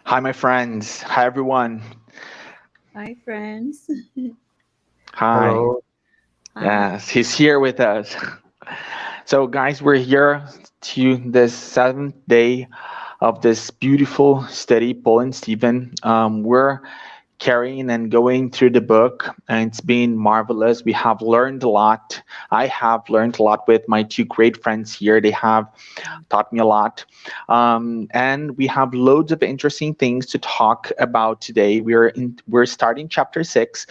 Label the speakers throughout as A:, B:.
A: Hi, my friends. Hi, everyone.
B: Hi, friends.
A: Hi.
C: Hello.
B: Hi.
A: Yes, he's here with us. So, guys, we're here to the seventh day of this beautiful study, Paul and Stephen. We're carrying and going through the book, and it's been marvelous. We have learned a lot. I have learned a lot with my two great friends here. They have taught me a lot. And we have loads of interesting things to talk about today. We're starting chapter 6.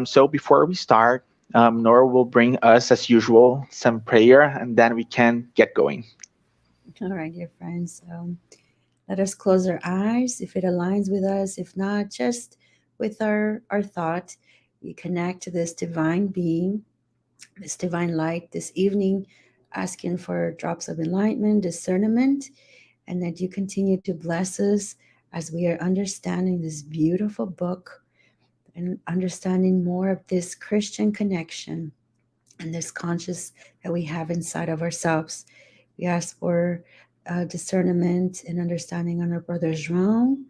A: So before we start, Nora will bring us, as usual, some prayer, and then we can get going.
B: All right, dear friends. Let us close our eyes if it aligns with us. If not, just with our thought, we connect to this divine being, this divine light this evening, asking for drops of enlightenment, discernment, and that you continue to bless us as we are understanding this beautiful book and understanding more of this Christian connection and this conscious that we have inside of ourselves. We ask for discernment and understanding on our brothers João,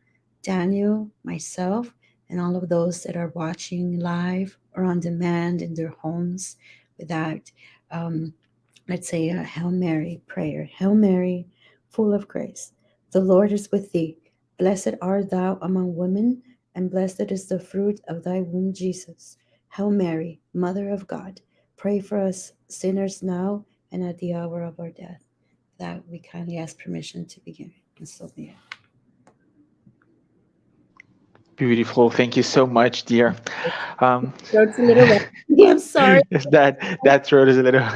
B: Daniel, myself, and all of those that are watching live or on demand in their homes with that. Um, let's say a Hail Mary prayer. Hail Mary, full of grace. The Lord is with thee. Blessed art thou among women, and blessed is the fruit of thy womb, Jesus. Hail Mary, Mother of God, pray for us sinners now and at the hour of our death. That we kindly ask permission to begin. And so be it.
A: Beautiful. Thank you so much, dear. Um,
B: Throat's a little wet. Yeah, I'm sorry.
A: that throat is a little.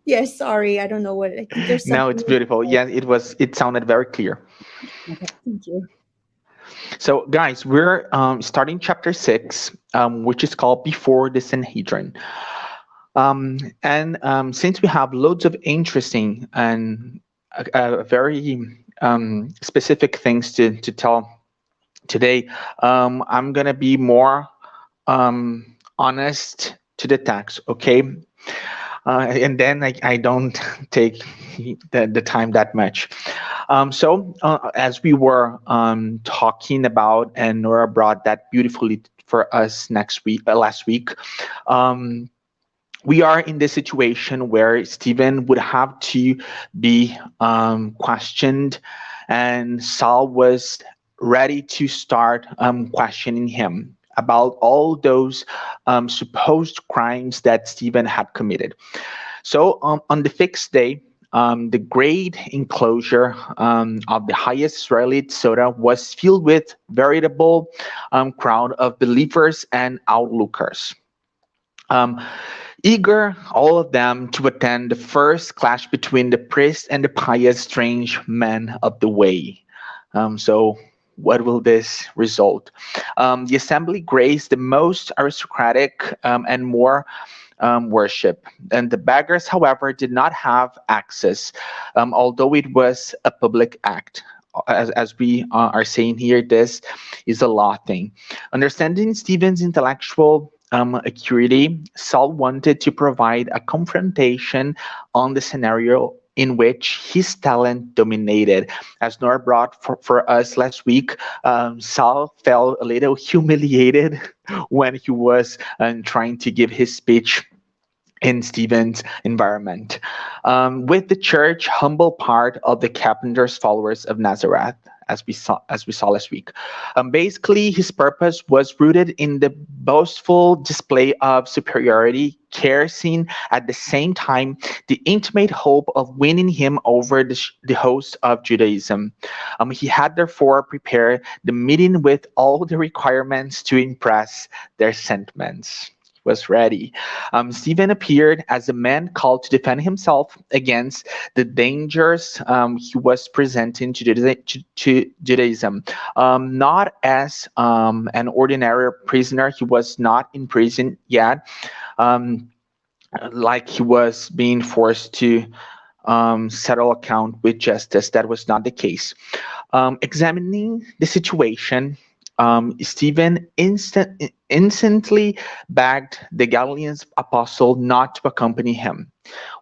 B: Yeah, sorry. I don't know what. I think there's
A: No, it's
B: something.
A: beautiful. Yeah, it was. It sounded very clear.
B: Okay, thank you.
A: So, guys, we're starting chapter 6, which is called Before the Sanhedrin. And since we have loads of interesting and very specific things to tell today, I'm going to be more honest to the text, okay? And then I don't take the time that much. So, as we were talking about, and Nora brought that beautifully for us last week, um, we are in this situation where Stephen would have to be questioned, and Saul was ready to start questioning him about all those supposed crimes that Stephen had committed. So, on the fixed day, the great enclosure of the highest Israelite soda was filled with veritable crowd of believers and outlookers. Um, Eager, all of them, to attend the first clash between the priest and the pious strange men of the way. So, what will this result? The assembly graced the most aristocratic and more worship. And the beggars, however, did not have access, although it was a public act. As we are saying here, this is a law thing. Understanding Stephen's intellectual acuity, Saul wanted to provide a confrontation on the scenario in which his talent dominated. As Nora brought for us last week, Saul felt a little humiliated when he was trying to give his speech in Stephen's environment. With the church humble part of the carpenter's followers of Nazareth, as we saw last week. Basically, his purpose was rooted in the boastful display of superiority, carrying at the same time the intimate hope of winning him over the host of Judaism. He had therefore prepared the meeting with all the requirements to impress their sentiments. Was ready. Stephen appeared as a man called to defend himself against the dangers he was presenting to Judaism. Not as an ordinary prisoner, he was not in prison yet, um, like he was being forced to settle account with justice. That was not the case. Examining the situation, Stephen instantly begged the Galilean apostle not to accompany him.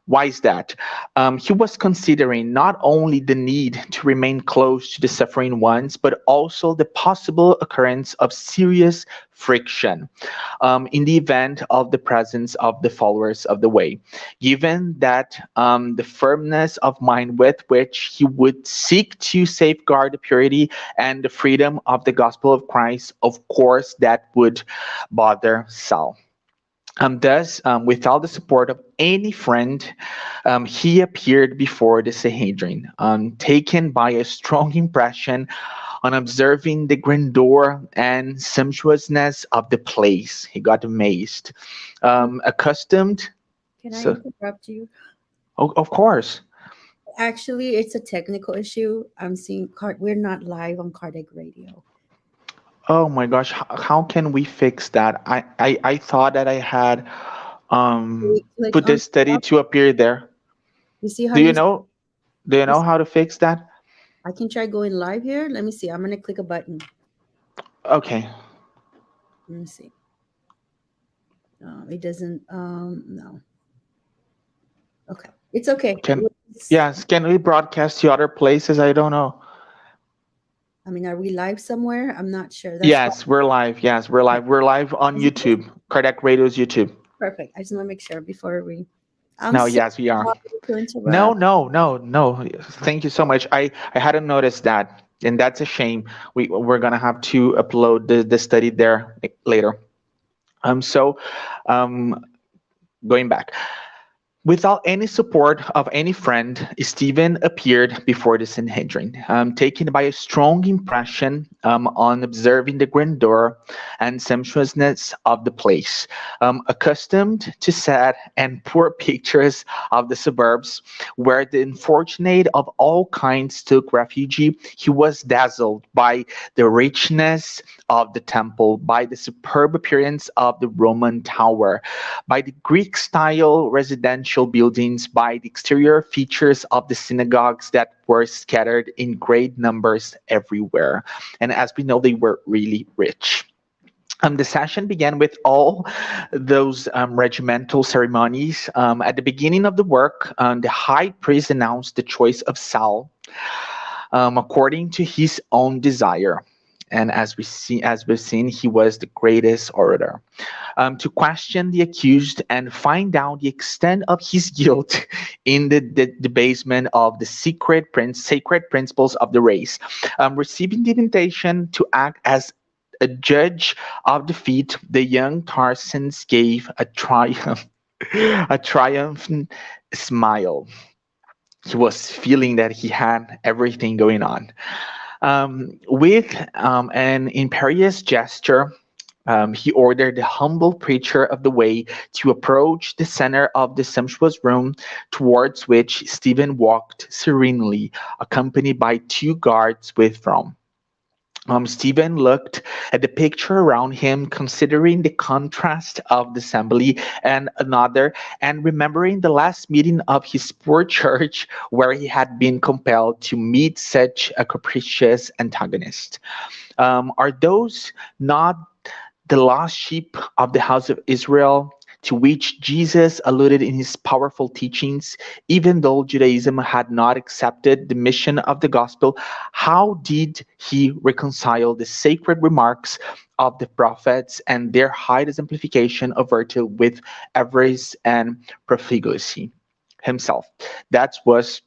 A: Why is that? He was considering not only the need to remain close to the suffering ones, but also the possible occurrence of serious friction in the event of the presence of the followers of the way. Given that the firmness of mind with which he would seek to safeguard the purity and the freedom of the gospel of Christ, of course, that would bother Saul. Thus, without the support of any friend, he appeared before the Sanhedrin, taken by a strong impression on observing the grandeur and sumptuousness of the place. He got amazed. Accustomed,
B: Can I
A: so,
B: interrupt you?
A: of course.
B: Actually, it's a technical issue. I'm seeing we're not live on Cardiac Radio.
A: Oh my gosh, how can we fix that? I thought that I had
B: We click
A: put
B: on
A: this study
B: stop.
A: to appear there.
B: You see how
A: Do you
B: you
A: know? Do you know
B: this,
A: how to fix that?
B: I can try going live here. Let me see. I'm gonna click a button.
A: Okay.
B: Let me see. It doesn't no. Okay. It's okay.
A: Can yes, can we broadcast to other places? I don't know.
B: I mean, are we live somewhere? I'm not sure. That's why.
A: Yes, we're live. Yes, we're live. We're live on
B: Is it good?
A: YouTube. Cardiac Radio's YouTube.
B: Perfect. I just want to make sure before we. I'm
A: No,
B: so
A: yes, we are.
B: sorry to
A: No,
B: interrupt.
A: no, no, no. Thank you so much. I hadn't noticed that, and that's a shame. We're gonna have to upload the study there later. So, um, going back. Without any support of any friend, Stephen appeared before the Sanhedrin, taken by a strong impression on observing the grandeur and sumptuousness of the place. Accustomed to sad and poor pictures of the suburbs, where the unfortunate of all kinds took refuge, he was dazzled by the richness of the temple, by the superb appearance of the Roman tower, by the Greek style residential buildings, by the exterior features of the synagogues that were scattered in great numbers everywhere. And as we know, they were really rich. The session began with all those regimental ceremonies. At the beginning of the work, the high priest announced the choice of Saul according to his own desire. And as we've seen, he was the greatest orator. To question the accused and find out the extent of his guilt in the debasement of the sacred principles of the race. Receiving the invitation to act as a judge of defeat, the young Tarsans gave a triumphant smile. He was feeling that he had everything going on. With an imperious gesture, he ordered the humble preacher of the way to approach the center of the sumptuous room, towards which Stephen walked serenely, accompanied by two guards with Rome. Stephen looked at the picture around him, considering the contrast of the assembly and another, and remembering the last meeting of his poor church, where he had been compelled to meet such a capricious antagonist. Are those not the lost sheep of the house of Israel, to which Jesus alluded in his powerful teachings? Even though Judaism had not accepted the mission of the gospel, how did he reconcile the sacred remarks of the prophets and their high exemplification of virtue with avarice and profligacy himself? That was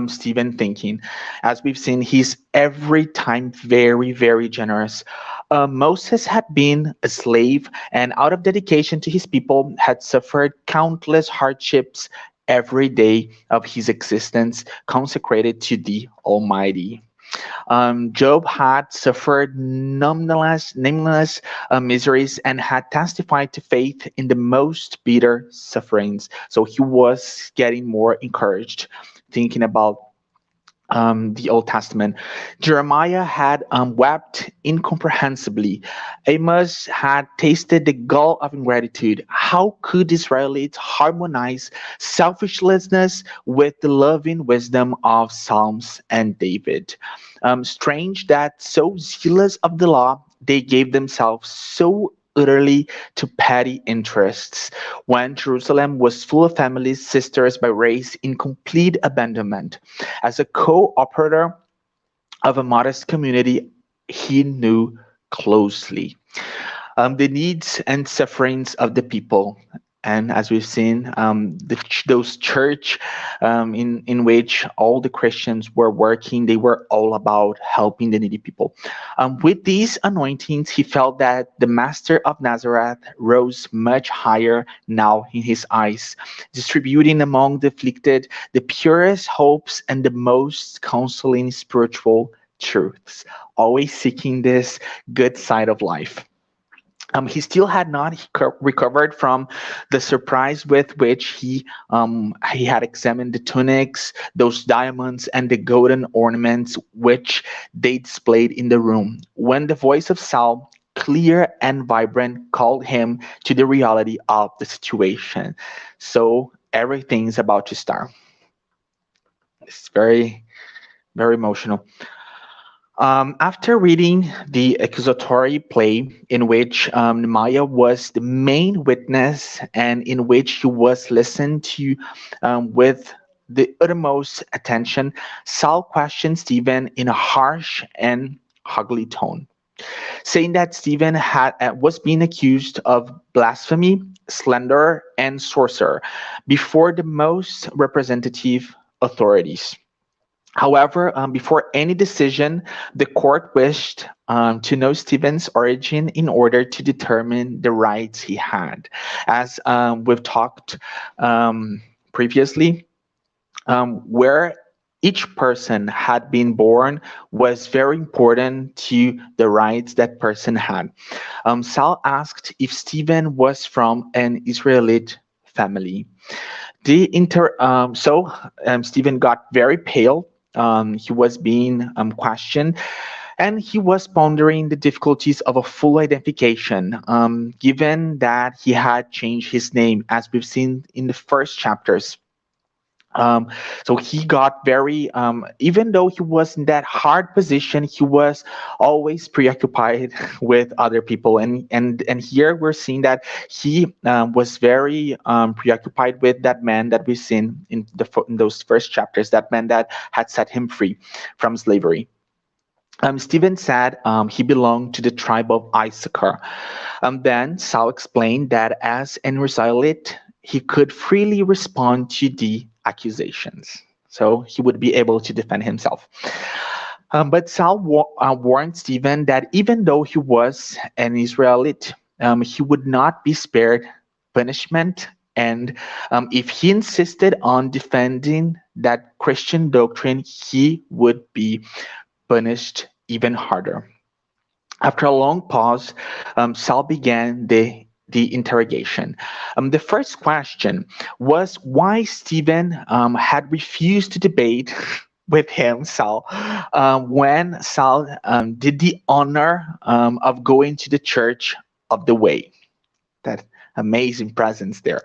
A: Stephen thinking. As we've seen, he's every time very, very generous. Moses had been a slave, and out of dedication to his people, had suffered countless hardships every day of his existence, consecrated to the Almighty. Job had suffered nameless miseries and had testified to faith in the most bitter sufferings. So he was getting more encouraged, thinking about the Old Testament. Jeremiah had wept incomprehensibly. Amos had tasted the gall of ingratitude. How could Israelites harmonize selfishness with the loving wisdom of Psalms and David? Strange that so zealous of the law, they gave themselves so utterly to petty interests, when Jerusalem was full of families, sisters by race, in complete abandonment. As a co-operator of a modest community, he knew closely the needs and sufferings of the people. And as we've seen, those church in which all the Christians were working, they were all about helping the needy people. With these anointings, he felt that the Master of Nazareth rose much higher now in his eyes, distributing among the afflicted the purest hopes and the most counseling spiritual truths, always seeking this good side of life. He still had not recovered from the surprise with which he had examined the tunics, those diamonds, and the golden ornaments which they displayed in the room, when the voice of Saul, clear and vibrant, called him to the reality of the situation. So everything's about to start. It's very, very emotional. After reading the accusatory play in which Nehemiah was the main witness and in which he was listened to with the utmost attention, Saul questioned Stephen in a harsh and ugly tone, saying that Stephen was being accused of blasphemy, slander, and sorcery before the most representative authorities. However, before any decision, the court wished to know Stephen's origin in order to determine the rights he had. As we've talked previously, where each person had been born was very important to the rights that person had. Saul asked if Stephen was from an Israelite family. Stephen got very pale. He was being questioned, and he was pondering the difficulties of a full identification, given that he had changed his name, as we've seen in the first chapters. Um, so he got very, even though he was in that hard position, he was always preoccupied with other people. And here we're seeing that he was very preoccupied with that man that we've seen in those first chapters, that man that had set him free from slavery. Stephen said he belonged to the tribe of Issachar. Then Saul explained that as an Israelite, he could freely respond to the accusations. So he would be able to defend himself. But Saul warned Stephen that even though he was an Israelite, he would not be spared punishment. And if he insisted on defending that Christian doctrine, he would be punished even harder. After a long pause, Saul began the interrogation. The first question was why Stephen had refused to debate with him, Saul, when Saul did the honor of going to the church of the way. That amazing presence there.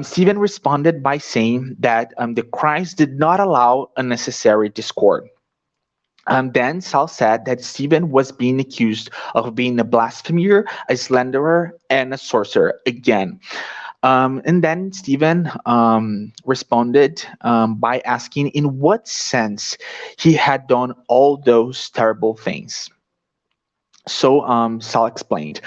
A: Stephen responded by saying that the Christ did not allow unnecessary discord. Then Saul said that Stephen was being accused of being a blasphemer, a slanderer, and a sorcerer again. And then Stephen responded by asking in what sense he had done all those terrible things. So Saul explained.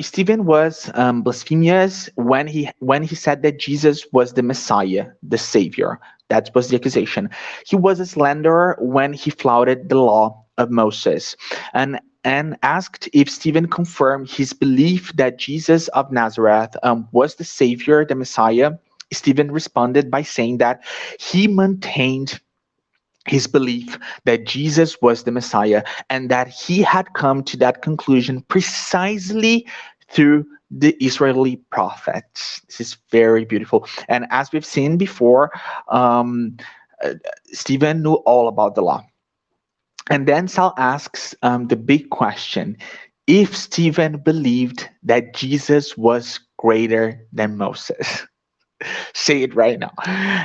A: Stephen was blasphemous when he said that Jesus was the Messiah, the Savior. That was the accusation. He was a slanderer when he flouted the law of Moses, and asked if Stephen confirmed his belief that Jesus of Nazareth was the Savior, the Messiah. Stephen responded by saying that he maintained his belief that Jesus was the Messiah and that he had come to that conclusion precisely through the Israeli prophets. This is very beautiful. And as we've seen before, um, Stephen knew all about the law. And then Saul asks the big question if Stephen believed that Jesus was greater than Moses. Say it right now.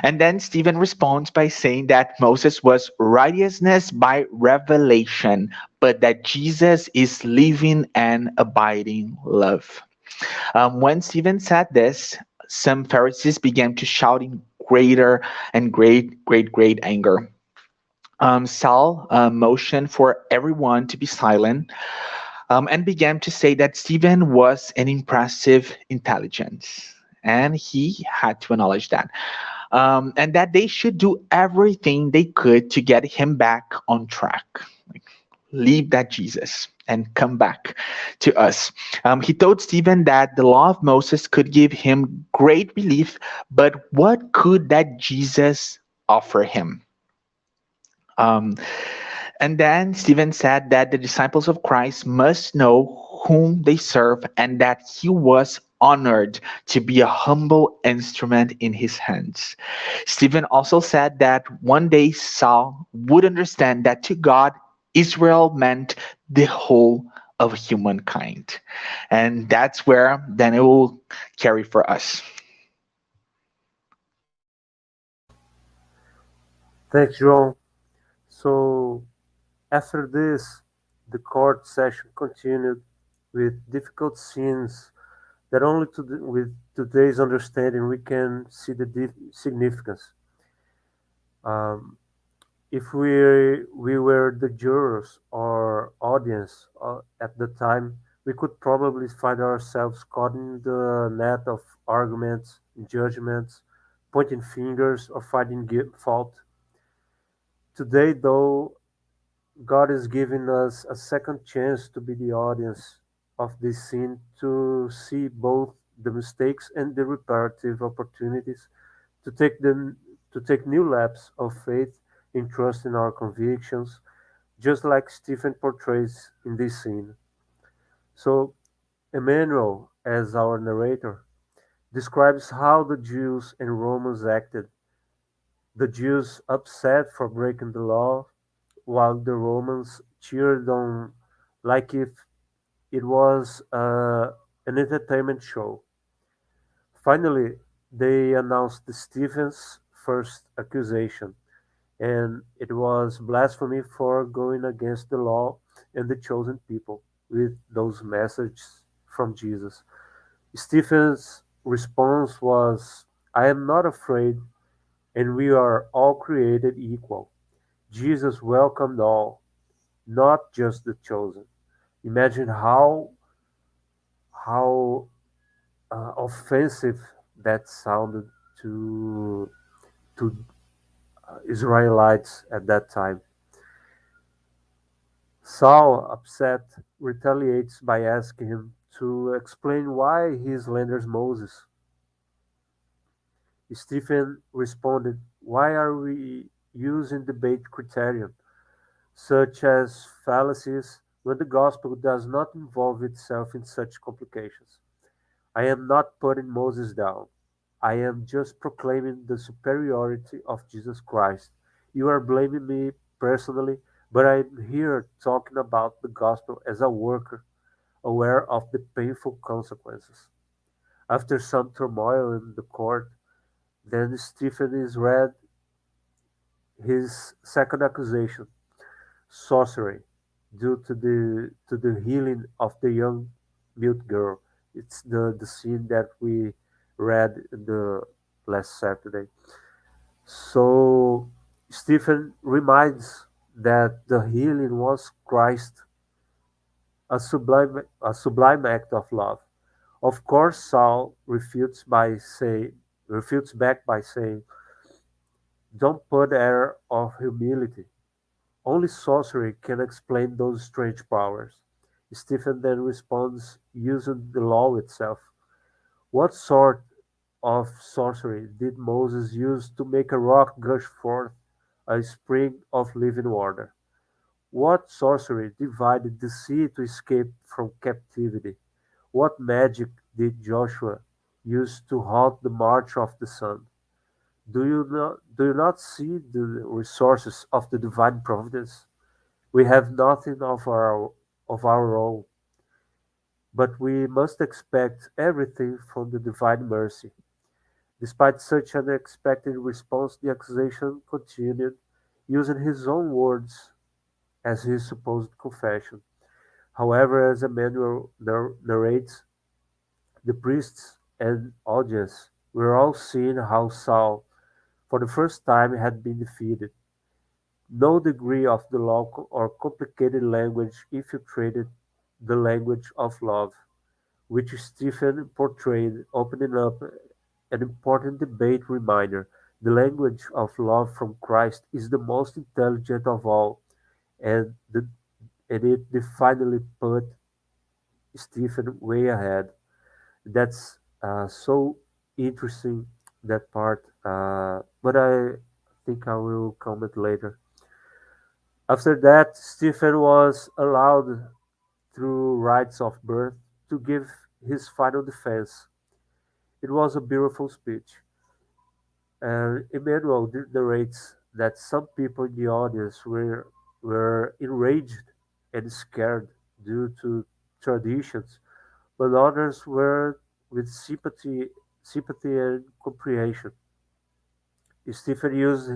A: And then Stephen responds by saying that Moses was righteousness by revelation, but that Jesus is living and abiding love. When Stephen said this, some Pharisees began to shout in greater and great anger. Saul motioned for everyone to be silent and began to say that Stephen was an impressive intelligence. And he had to acknowledge that. And that they should do everything they could to get him back on track. Like, leave that Jesus and come back to us. He told Stephen that the law of Moses could give him great relief, but what could that Jesus offer him? Um, and then Stephen said that the disciples of Christ must know whom they serve and that he was honored to be a humble instrument in his hands. Stephen also said that one day Saul would understand that to God, Israel meant the whole of humankind. And that's where then it will carry for us.
C: Thanks, João. So, after this, the court session continued with difficult scenes that only with today's understanding we can see the significance. Um, if we were the jurors or audience at the time, we could probably find ourselves caught in the net of arguments, judgments, pointing fingers, or finding fault. Today, though, God is giving us a second chance to be the audience of this scene to see both the mistakes and the reparative opportunities to take them to take new laps of faith in trust in our convictions, just like Stephen portrays in this scene. So Emmanuel, as our narrator, describes how the Jews and Romans acted. The Jews upset for breaking the law, while the Romans cheered on like if it was an entertainment show. Finally, they announced Stephen's first accusation, and it was blasphemy for going against the law and the chosen people with those messages from Jesus. Stephen's response was, I am not afraid, and we are all created equal. Jesus welcomed all, not just the chosen. Imagine how offensive that sounded to Israelites at that time. Saul, upset, retaliates by asking him to explain why he slanders Moses. Stephen responded, why are we using debate criterion, such as fallacies, when the gospel does not involve itself in such complications? I am not putting Moses down. I am just proclaiming the superiority of Jesus Christ. You are blaming me personally, but I'm here talking about the gospel as a worker, aware of the painful consequences. After some turmoil in the court, then Stephen is read his second accusation, sorcery, due to the healing of the young mute girl. It's the scene that we read in the last Saturday. So Stephen reminds that the healing was Christ, a sublime act of love. Of course, Saul refutes back by saying, "Don't put air of humility. Only sorcery can explain those strange powers." Stephen then responds using the law itself. What sort of sorcery did Moses use to make a rock gush forth a spring of living water? What sorcery divided the sea to escape from captivity? What magic did Joshua use to halt the march of the sun? Do you not see the resources of the divine providence? We have nothing of our own, but we must expect everything from the divine mercy. Despite such an unexpected response, the accusation continued, using his own words as his supposed confession. However, as Emmanuel narrates, the priests and audience were all seeing how Saul, for the first time, had been defeated. No degree of the law or complicated language infiltrated the language of love, which Stephen portrayed, opening up an important debate reminder. The language of love from Christ is the most intelligent of all, and, and it definitely put Stephen way ahead. That's so interesting, that part, but I think I will comment later. After that, Stephen was allowed, through rites of birth, to give his final defense. It was a beautiful speech, and Emmanuel narrates that some people in the audience were enraged and scared due to traditions, but others were with sympathy and comprehension. Stephen used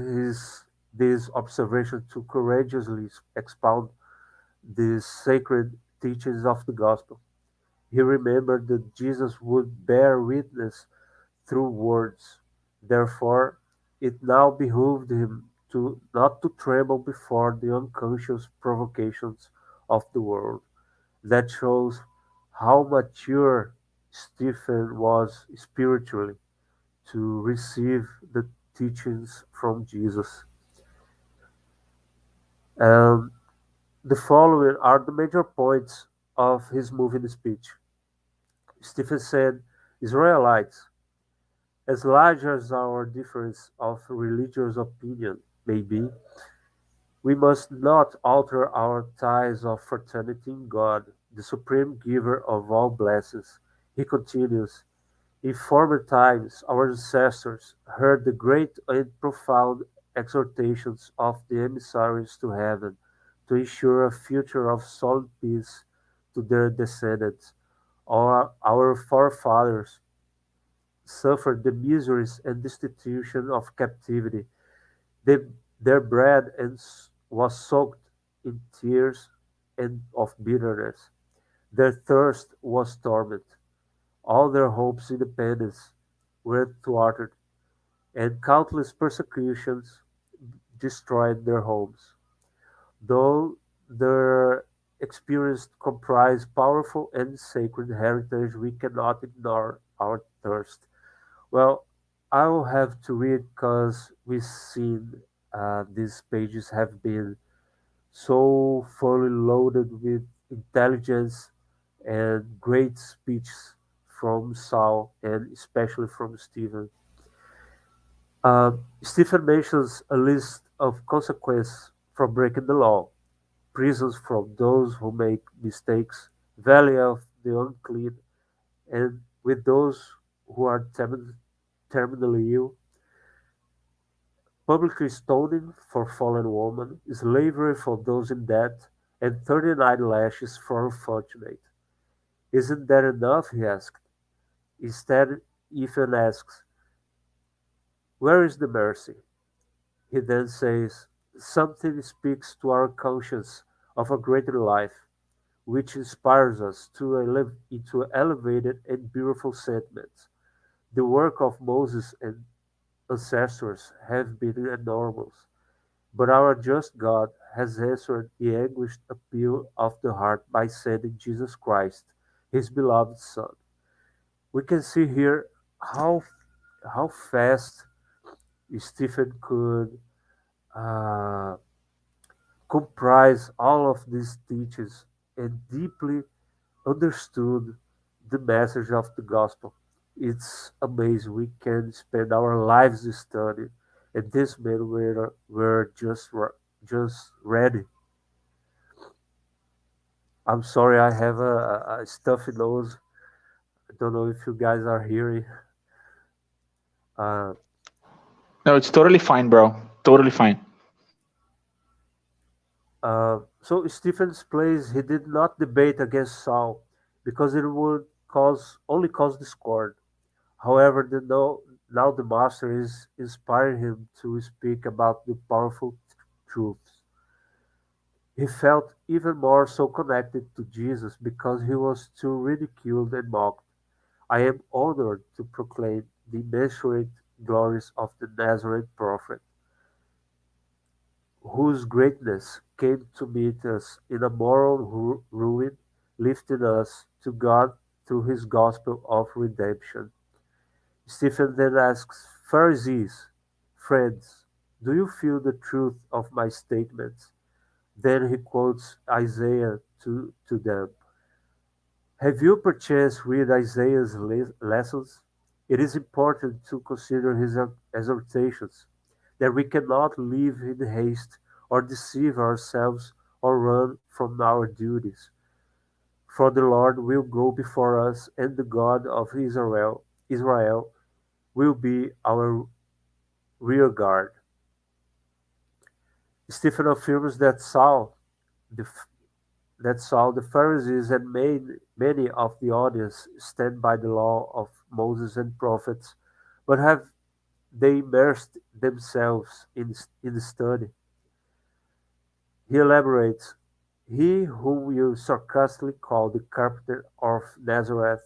C: this observation to courageously expound the sacred teachings of the gospel. He remembered that Jesus would bear witness through words. Therefore, it now behooved him to not to tremble before the unconscious provocations of the world. That shows how mature Stephen was spiritually to receive the teachings from Jesus. And the following are the major points of his moving speech. Stephen said, Israelites, as large as our difference of religious opinion may be, we must not alter our ties of fraternity in God, the supreme giver of all blessings. He continues, in former times our ancestors heard the great and profound exhortations of the emissaries to heaven to ensure a future of solid peace to their descendants. Our forefathers suffered the miseries and destitution of captivity. They, their bread was soaked in tears and of bitterness. Their thirst was torment. All their hopes in independence were thwarted, and countless persecutions destroyed their homes. Though their experience comprised powerful and sacred heritage, we cannot ignore our thirst. Well, I will have to read because we've seen these pages have been so fully loaded with intelligence and great speeches from Saul and especially from Stephen. Stephen mentions a list of consequences from breaking the law, prisons from those who make mistakes, valley of the unclean, and with those who are terminally ill, public stoning for fallen women, slavery for those in debt, and 39 lashes for unfortunate. Isn't that enough? He asked. Instead, Ethan asks, where is the mercy? He then says, something speaks to our conscience of a greater life, which inspires us to into elevated and beautiful sentiments. The work of Moses and ancestors have been enormous, but our just God has answered the anguished appeal of the heart by sending Jesus Christ, his beloved Son. We can see here how how fast Stephen could uh, comprise all of these teachings and deeply understood the message of the gospel. It's amazing. We can spend our lives studying, and this men were just ready. I'm sorry, I have a stuffy nose. I don't know if you guys are hearing. Uh,
A: No, it's totally fine, bro. Totally fine.
C: so Stephen's place, he did not debate against Saul because it would cause only cause discord. However, Now the Master is inspiring him to speak about the powerful truths. He felt even more so connected to Jesus because he was too ridiculed and mocked. I am honored to proclaim the immeasurate glories of the Nazarene prophet, whose greatness came to meet us in a moral ruin, lifting us to God through his gospel of redemption. Stephen then asks Pharisees, friends, do you feel the truth of my statements? Then he quotes Isaiah to them. Have you perchance read Isaiah's lessons? It is important to consider his exhortations, that we cannot live in haste or deceive ourselves or run from our duties. For the Lord will go before us, and the God of Israel will be our rear guard. Stephen affirms the, that Saul, the Pharisees, and many of the audience stand by the law of Moses and prophets, but have they immersed themselves in the study? He elaborates, he whom you sarcastically call the carpenter of Nazareth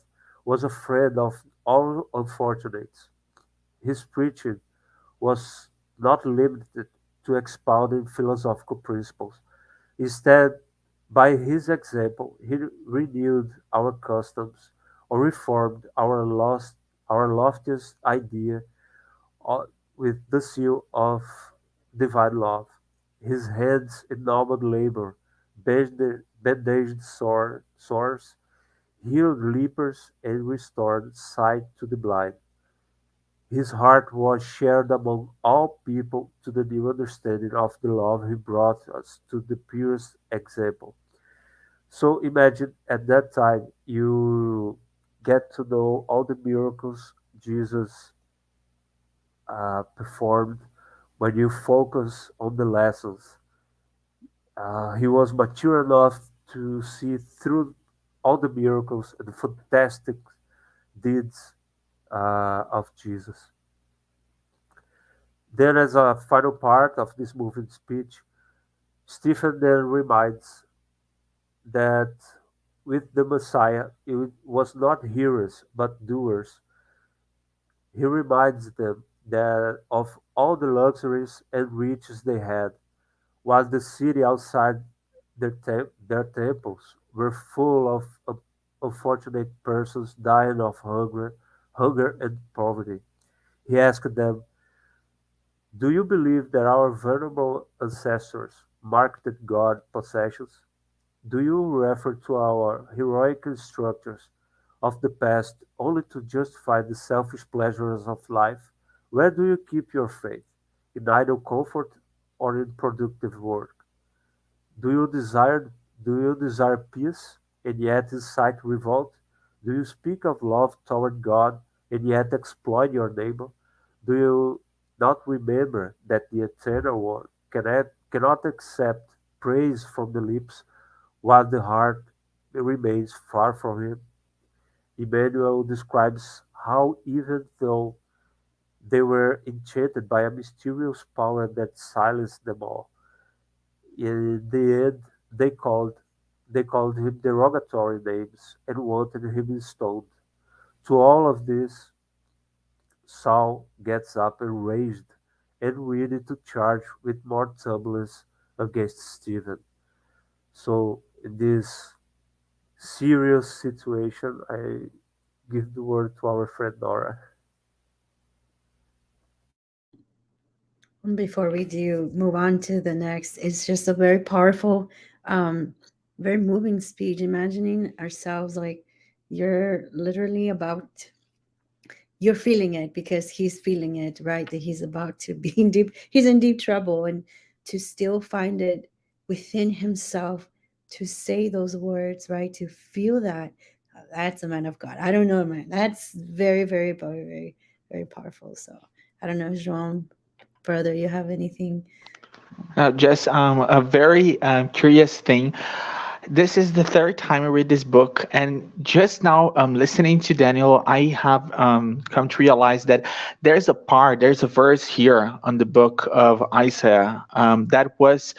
C: was a friend of all unfortunates. His preaching was not limited to expounding philosophical principles. Instead, by his example, he renewed our customs or reformed our loftiest idea uh, with the seal of divine love. His hands in noble labor bandaged sores, healed lepers, and restored sight to the blind. His heart was shared among all people to the new understanding of the love he brought us to the purest example. So imagine at that time you get to know all the miracles Jesus performed when you focus on the lessons. He was mature enough to see through all the miracles and the fantastic deeds of Jesus. Then, as a final part of this moving speech, Stephen then reminds that with the Messiah, it was not hearers but doers. He reminds them that of all the luxuries and riches they had, while the city outside their temples were full of unfortunate persons dying of hunger and poverty. He asked them, do you believe that our venerable ancestors marketed God possessions? Do you refer to our heroic instructors of the past only to justify the selfish pleasures of life? Where do you keep your faith? In idle comfort or in productive work? Do you desire do you desire peace and yet incite revolt? Do you speak of love toward God and yet exploit your neighbor? Do you not remember that the Eternal One cannot accept praise from the lips while the heart remains far from him? Emmanuel describes how even though they were enchanted by a mysterious power that silenced them all, in the end they called him derogatory names and wanted him stoned. To all of this, Saul gets up enraged and ready to charge with more turbulence against Stephen. So in this serious situation, I give the word to our friend Nora.
B: Before we do move on to the next, it's just a very powerful, um, very moving speech. Imagining ourselves like you're literally about, you're feeling it because he's feeling it, right? That he's about to be in deep, he's in deep trouble, and to still find it within himself to say those words, right? To feel that. That's a man of God. I don't know, man. That's very, very, very, very, very powerful. So I don't know, João, brother, you have anything?
A: Just a very curious thing. This is the third time I read this book, and just now, listening to Daniel, I have come to realize that there's a verse here on the book of Isaiah that was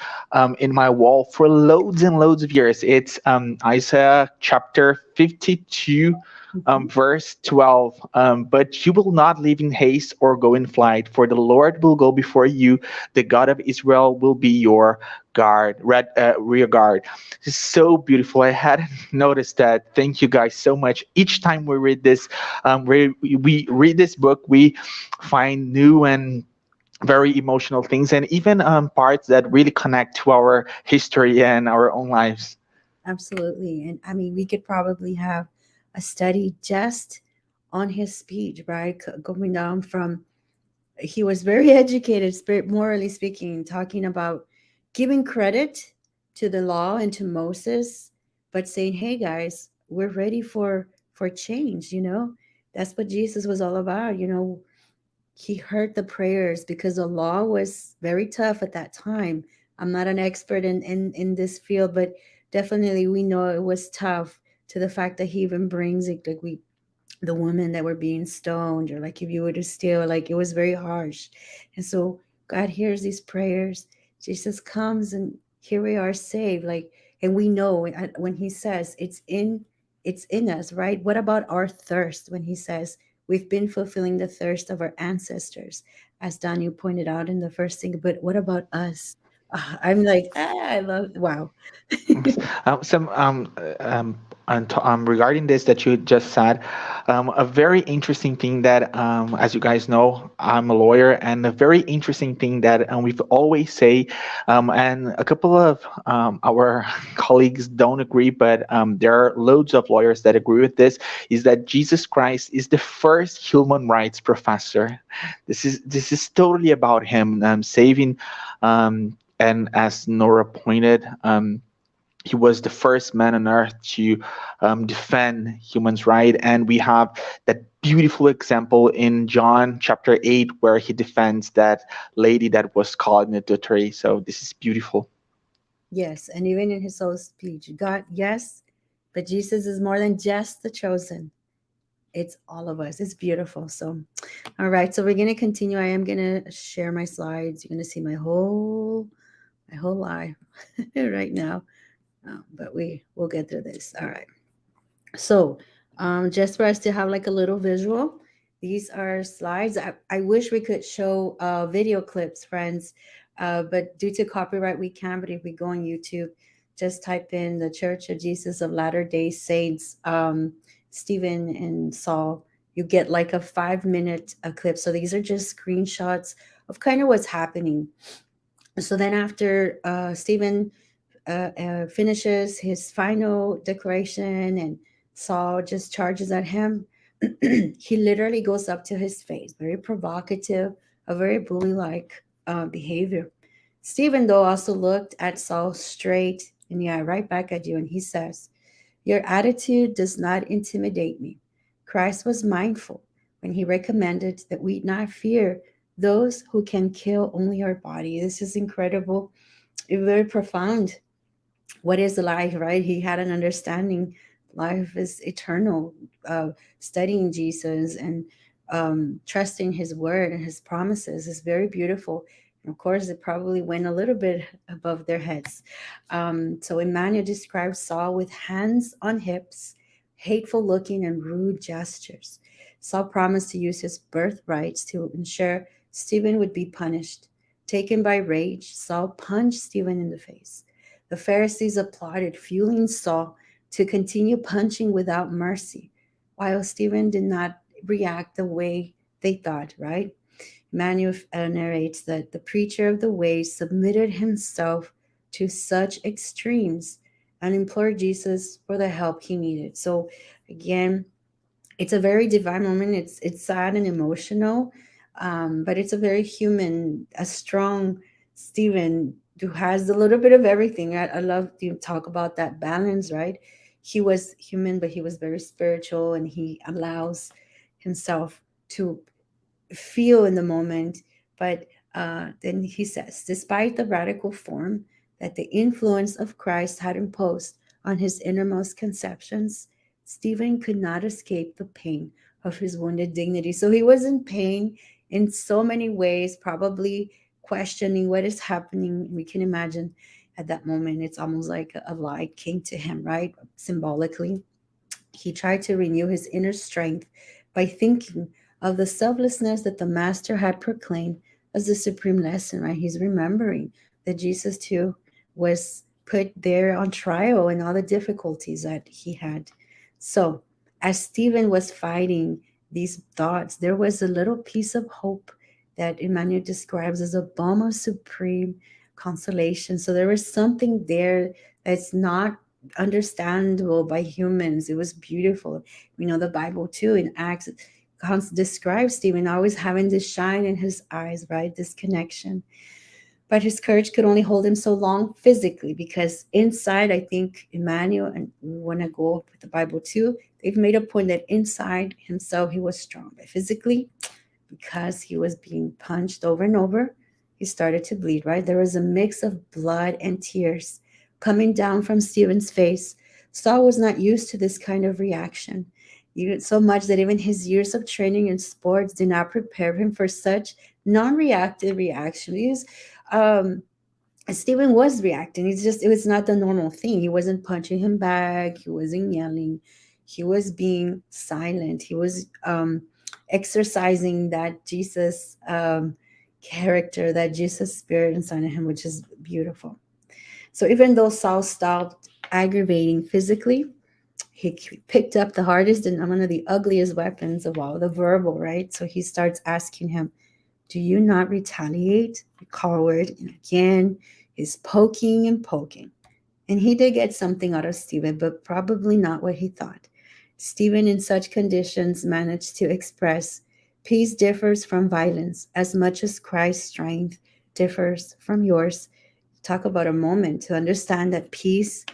A: in my wall for loads and loads of years. It's Isaiah chapter 52.
B: Mhm.
A: Verse 12, but you will not leave in haste or go in flight, for the Lord will go before you. The God of Israel will be your rear guard. It's so beautiful. I hadn't noticed that. Thank you guys so much. Each time we read this, we read this book, we find new and very emotional things, and even parts that really connect to our history and our own lives.
B: Absolutely. And I mean, we could probably have a study just on his speech, right? Going down from, he was very educated, spirit, morally speaking, talking about giving credit to the law and to Moses, but saying, hey guys, we're ready for change, you know? That's what Jesus was all about, you know. He heard the prayers because the law was very tough at that time. I'm not an expert in this field, but definitely we know it was tough, to the fact that he even brings it, like, we, the women that were being stoned, or like if you were to steal, like it was very harsh. And so God hears these prayers. Jesus comes, and here we are saved. Like, and we know when he says it's in us, right? What about our thirst when he says we've been fulfilling the thirst of our ancestors, as Daniel pointed out in the first thing? But what about us? I'm like, I love, wow.
A: Some and regarding this that you just said, a very interesting thing that, as you guys know, I'm a lawyer, and a very interesting thing that we've always say, and a couple of our colleagues don't agree, but there are loads of lawyers that agree with this, is that Jesus Christ is the first human rights professor. This is totally about him saving. And as Nora pointed, he was the first man on earth to defend humans' right. And we have that beautiful example in John chapter 8, where he defends that lady that was caught in adultery. So this is beautiful.
B: Yes, and even in his whole speech, God, yes, but Jesus is more than just the chosen. It's all of us. It's beautiful. So, all right. So we're gonna continue. I am gonna share my slides. You're gonna see my whole life right now. But we'll get through this. All right. So, just for us to have like a little visual, these are slides. I wish we could show video clips, friends, but due to copyright, we can. But if we go on YouTube, just type in the Church of Jesus of Latter-day Saints, Stephen and Saul, you get like a 5 minute clip. So these are just screenshots of kind of what's happening. So then after Stephen finishes his final declaration and Saul just charges at him, he literally goes up to his face, very provocative, a very bully like behavior. Stephen, though, also looked at Saul straight in the eye, right back at you, and he says, your attitude does not intimidate me. Christ was mindful when he recommended that we not fear those who can kill only our body. This is incredible, very profound. What is life, right? He had an understanding. Life is eternal. uh, Studying Jesus and trusting his word and his promises is very beautiful. And of course it probably went a little bit above their heads. So Emmanuel describes Saul with hands on hips, hateful looking and rude gestures. Saul promised to use his birthrights to ensure Stephen would be punished. Taken by rage, Saul punched Stephen in the face. The Pharisees applauded, fueling Saul to continue punching without mercy, while Stephen did not react the way they thought, right? Emmanuel narrates that the preacher of the way submitted himself to such extremes and implored Jesus for the help he needed. So, again, it's a very divine moment. It's sad and emotional, but it's a very human, a strong Stephen who has a little bit of everything. I love to talk about that balance, right? He was human, but he was very spiritual, and he allows himself to feel in the moment. But then he says, despite the radical form that the influence of Christ had imposed, on his innermost conceptions, Stephen could not escape the pain of his wounded dignity. So he was in pain in so many ways, probably questioning what is happening. We can imagine at that moment, it's almost like a light came to him, right? Symbolically. He tried to renew his inner strength by thinking of the selflessness that the Master had proclaimed as the supreme lesson, right? He's remembering that Jesus too was put there on trial and all the difficulties that he had. So, as Stephen was fighting these thoughts, there was a little piece of hope that Emmanuel describes as a balm of supreme consolation. So, there was something there that's not understandable by humans. It was beautiful. We know the Bible too in Acts describes Stephen always having this shine in his eyes, right? This connection. But his courage could only hold him so long physically because inside, I think Emmanuel, and we want to go with the Bible too, they've made a point that inside himself he was strong. But physically, because he was being punched over and over, he started to bleed, right? There was a mix of blood and tears coming down from Stephen's face. Saul was not used to this kind of reaction, even so much that even his years of training in sports did not prepare him for such non-reactive reaction. Because um, Stephen was reacting. It was not the normal thing. He wasn't punching him back. He wasn't yelling. He was being silent. He was exercising that Jesus character, that Jesus spirit inside of him, which is beautiful. So even though Saul stopped aggravating physically, he picked up the hardest and one of the ugliest weapons of all, the verbal, right? So he starts asking him, do you not retaliate, you coward? And again, he's poking and poking. And he did get something out of Stephen, but probably not what he thought. Stephen, in such conditions, managed to express peace differs from violence as much as Christ's strength differs from yours. Talk about a moment to understand that peace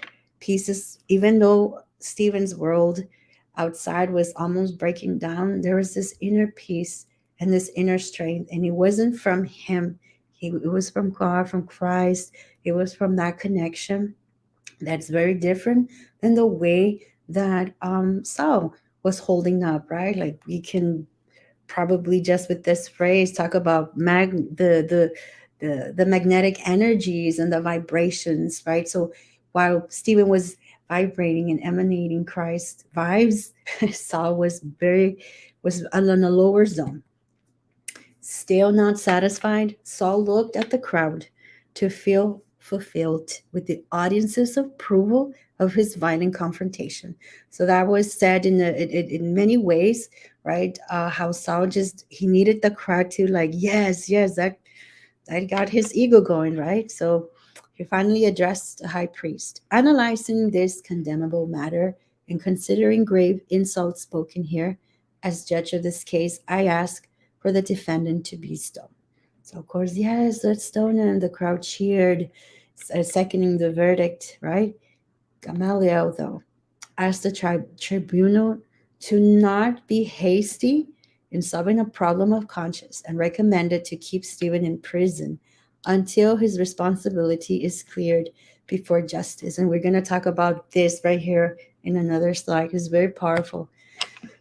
B: is, even though Stephen's world outside was almost breaking down, there was this inner peace and this inner strength. And it wasn't from him, it was from God, from Christ. It was from that connection that's very different than the way that Saul was holding up, right? Like we can probably just with this phrase talk about the magnetic energies and the vibrations, right? So while Stephen was vibrating and emanating Christ vibes, Saul was on a lower zone. Still not satisfied, Saul looked at the crowd to feel fulfilled with the audience's approval of his violent confrontation. So that was said in many ways, right? How Saul just he needed the crowd to like, yes, yes, that got his ego going, right? So he finally addressed the high priest, analyzing this condemnable matter and considering grave insults spoken here. As judge of this case, I ask for the defendant to be stoned. So, of course, yes, let's stone him. The crowd cheered, seconding the verdict, right? Gamaliel, though, asked the tribunal to not be hasty in solving a problem of conscience and recommended to keep Stephen in prison until his responsibility is cleared before justice. And we're going to talk about this right here in another slide. It's very powerful.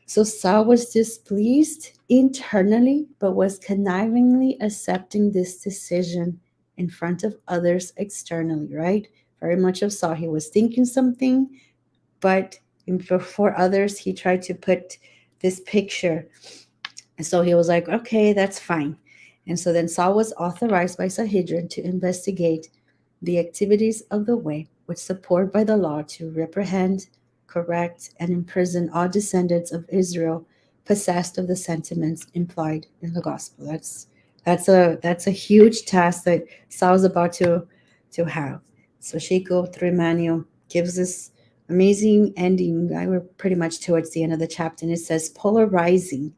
B: So Saul was displeased internally, but was connivingly accepting this decision in front of others externally, right? Very much of Saul. He was thinking something, but before others, he tried to put this picture. And so he was like, okay, that's fine. And so then Saul was authorized by Sanhedrin to investigate the activities of the way, with support by the law to reprehend, correct, and imprison all descendants of Israel possessed of the sentiments implied in the gospel. That's a huge task that Saul's about to have. So Shiko through Emmanuel gives this amazing ending. We're pretty much towards the end of the chapter, and it says polarizing,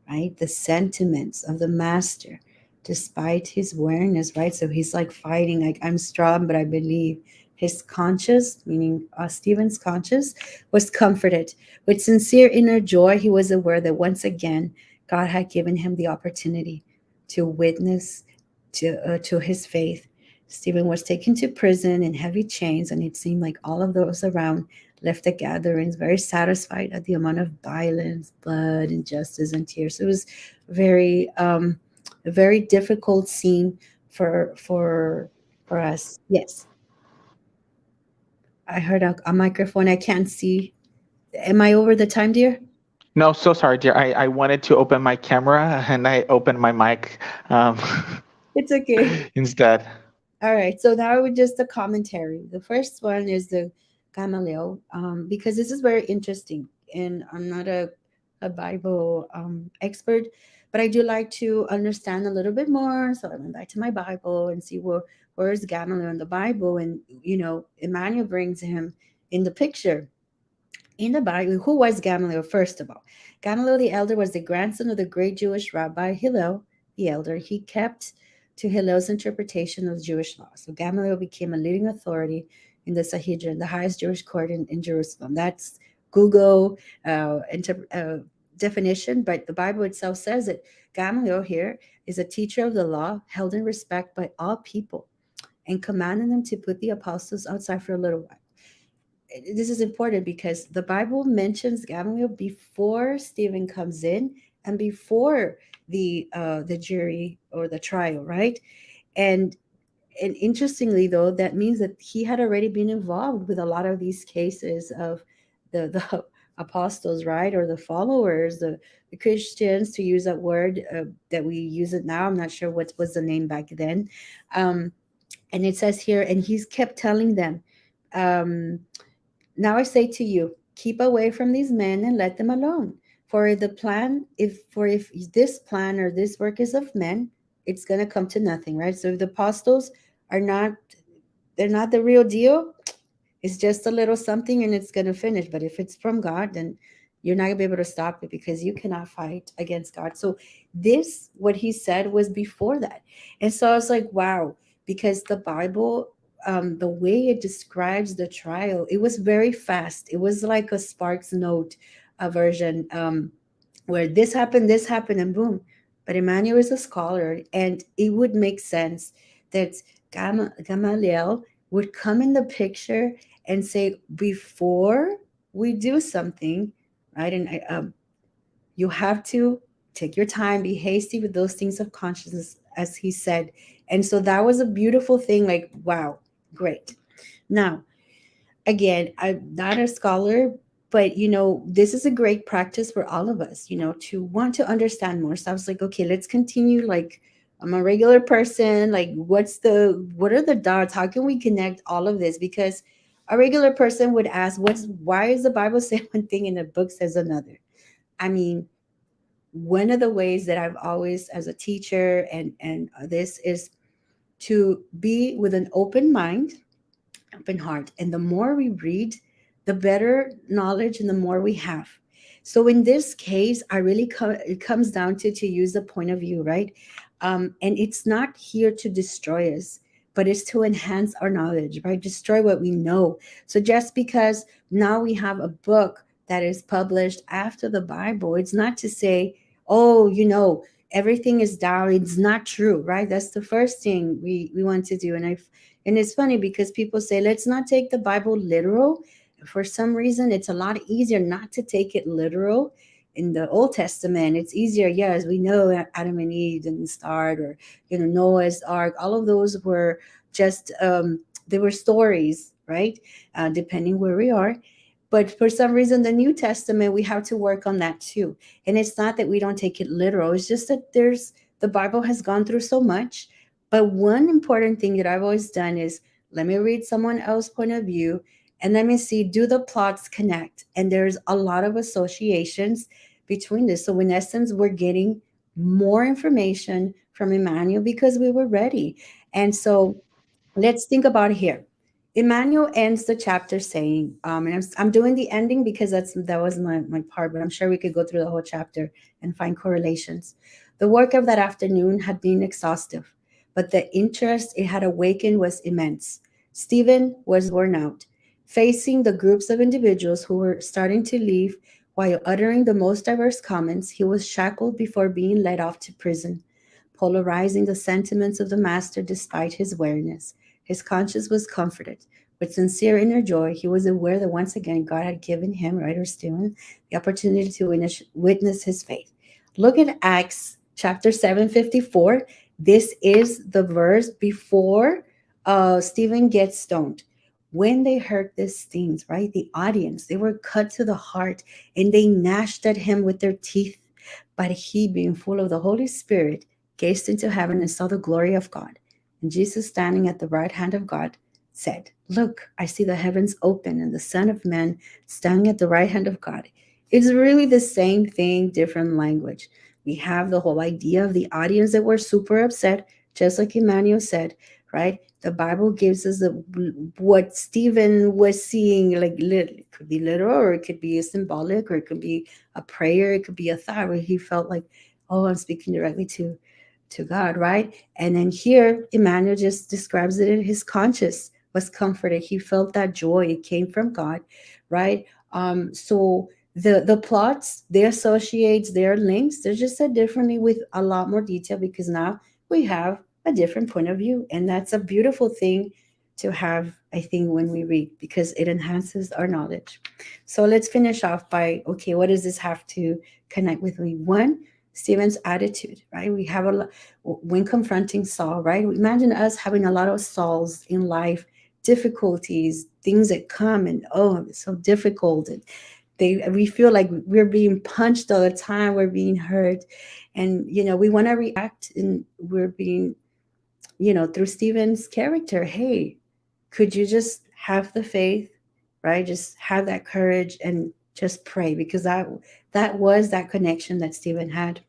B: right? The sentiments of the master, despite his weariness, right? So he's like fighting, like I'm strong, but I believe his conscience, meaning Stephen's conscience, was comforted. With sincere inner joy, he was aware that once again, God had given him the opportunity to witness to his faith, Stephen was taken to prison in heavy chains, and it seemed like all of those around left the gatherings very satisfied at the amount of violence, blood, injustice, and tears. It was very, a very difficult scene for for for us. Yes, I heard a microphone. I can't see. Am I over the time, dear?
A: No, so sorry, dear. I wanted to open my camera and I opened my mic um,
B: It's okay.
A: instead.
B: All right, so now with just the commentary. The first one is the Gamaliel, because this is very interesting, and I'm not a Bible expert, but I do like to understand a little bit more. So I went back to my Bible and see where is Gamaliel in the Bible, and Emmanuel brings him in the picture in the Bible. Who was Gamaliel, first of all? Gamaliel the elder was the grandson of the great Jewish rabbi Hillel the elder. He kept to Hillel's interpretation of Jewish law. So Gamaliel became a leading authority in the Sahedrin, the highest Jewish court in Jerusalem. That's Google definition, but the Bible itself says it. Gamaliel here is a teacher of the law, held in respect by all people, and commanded them to put the apostles outside for a little while. This is important because the Bible mentions Gamaliel before Stephen comes in and before the jury or the trial, right? And and interestingly, though, that means that he had already been involved with a lot of these cases of the apostles, right, or the followers, the Christians, to use that word that we use it now. I'm not sure what was the name back then. And it says here, and he's kept telling them. Um, Now I say to you, keep away from these men and let them alone. For if this plan or this work is of men, it's gonna come to nothing, right? So if the apostles are not they're not the real deal, it's just a little something and it's gonna finish. But if it's from God, then you're not gonna be able to stop it because you cannot fight against God. So this, what he said, was before that. And so I was like, wow, because the Bible, the way it describes the trial, it was very fast. It was like a Sparks Note version, where this happened, and boom. But Emmanuel is a scholar, and it would make sense that Gamaliel would come in the picture and say, before we do something, right? And you have to take your time, be hasty with those things of consciousness, as he said. And so that was a beautiful thing. Like, wow, great. Now, again, I'm not a scholar, but this is a great practice for all of us, to want to understand more. So I was like, okay, let's continue. Like, I'm a regular person. Like, what are the dots? How can we connect all of this? Because a regular person would ask, why is the Bible saying one thing and the book says another? I mean, one of the ways that I've always, as a teacher, and this is to be with an open mind, open heart. And the more we read, the better knowledge and the more we have. So in this case, I really it comes down to use the point of view, right? And it's not here to destroy us, but it's to enhance our knowledge, right? Destroy what we know. So just because now we have a book that is published after the Bible, it's not to say, oh, everything is down. It's not true, right? That's the first thing we want to do. And it's funny because people say, let's not take the Bible literal. For some reason, it's a lot easier not to take it literal. In the Old Testament, it's easier. Yeah, as we know, Adam and Eve didn't start, or Noah's Ark. All of those were just they were stories, right? Depending where we are. But for some reason, the New Testament, we have to work on that too. And it's not that we don't take it literal. It's just that the Bible has gone through so much. But one important thing that I've always done is, let me read someone else's point of view and let me see, do the plots connect? And there's a lot of associations between this. So in essence, we're getting more information from Emmanuel because we were ready. And so let's think about it here. Emmanuel ends the chapter saying, and I'm doing the ending because that was my part, but I'm sure we could go through the whole chapter and find correlations. The work of that afternoon had been exhaustive, but the interest it had awakened was immense. Stephen was worn out, facing the groups of individuals who were starting to leave while uttering the most diverse comments. He was shackled before being led off to prison. polarizing the sentiments of the master despite his wariness. His conscience was comforted. With sincere inner joy, he was aware that once again God had given him, right, or Stephen, the opportunity to witness his faith. Look at Acts chapter 7:54. This is the verse before Stephen gets stoned. When they heard these things, right, the audience, they were cut to the heart and they gnashed at him with their teeth. But he, being full of the Holy Spirit, gazed into heaven and saw the glory of God. And Jesus, standing at the right hand of God, said, Look, I see the heavens open and the Son of Man standing at the right hand of God. It's really the same thing, different language. We have the whole idea of the audience that were super upset, just like Emmanuel said, right? The Bible gives us what Stephen was seeing, like it could be literal, or it could be a symbolic, or it could be a prayer, it could be a thought where he felt like, oh, I'm speaking directly to God, right? And then here, Emmanuel just describes it in his conscience was comforted. He felt that joy. It came from God, right? So the plots, they associates, their links, they're just said differently with a lot more detail because now we have a different point of view. And that's a beautiful thing to have, I think, when we read, because it enhances our knowledge. So let's finish off by, okay, what does this have to connect with me? One, Stephen's attitude, right? We have a lot when confronting Saul, right? Imagine us having a lot of Sauls in life, difficulties, things that come and oh, it's so difficult. And we feel like we're being punched all the time, we're being hurt. And we want to react and we're being, through Stephen's character, hey, could you just have the faith, right? Just have that courage and just pray, because that was that connection that Stephen had.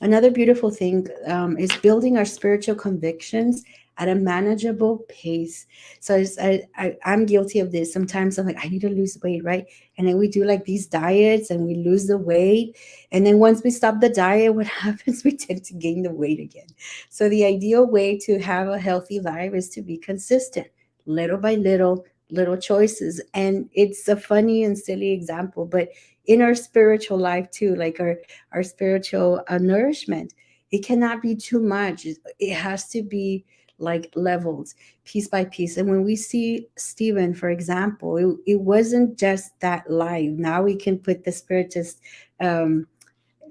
B: Another beautiful thing is building our spiritual convictions at a manageable pace. So I'm guilty of this. Sometimes I'm like, I need to lose weight, right? And then we do like these diets and we lose the weight. And then once we stop the diet, what happens? We tend to gain the weight again. So the ideal way to have a healthy life is to be consistent, little by little, little choices. And it's a funny and silly example, but in our spiritual life too, like our spiritual nourishment, it cannot be too much. It has to be like levels, piece by piece. And when we see Stephen, for example, it wasn't just that life. Now we can put the spiritist um,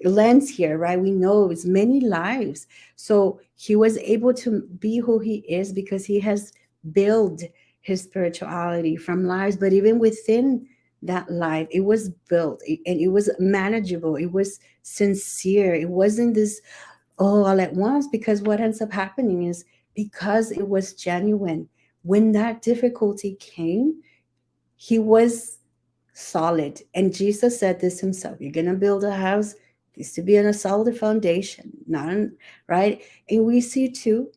B: lens here, right? We know it's many lives. So he was able to be who he is because he has built his spirituality from lives. But even within that life, it was built and it was manageable. It was sincere. It wasn't this all at once, because what ends up happening is because it was genuine. When that difficulty came, he was solid. And Jesus said this himself, you're going to build a house, it needs to be on a solid foundation, not on, right? And we see too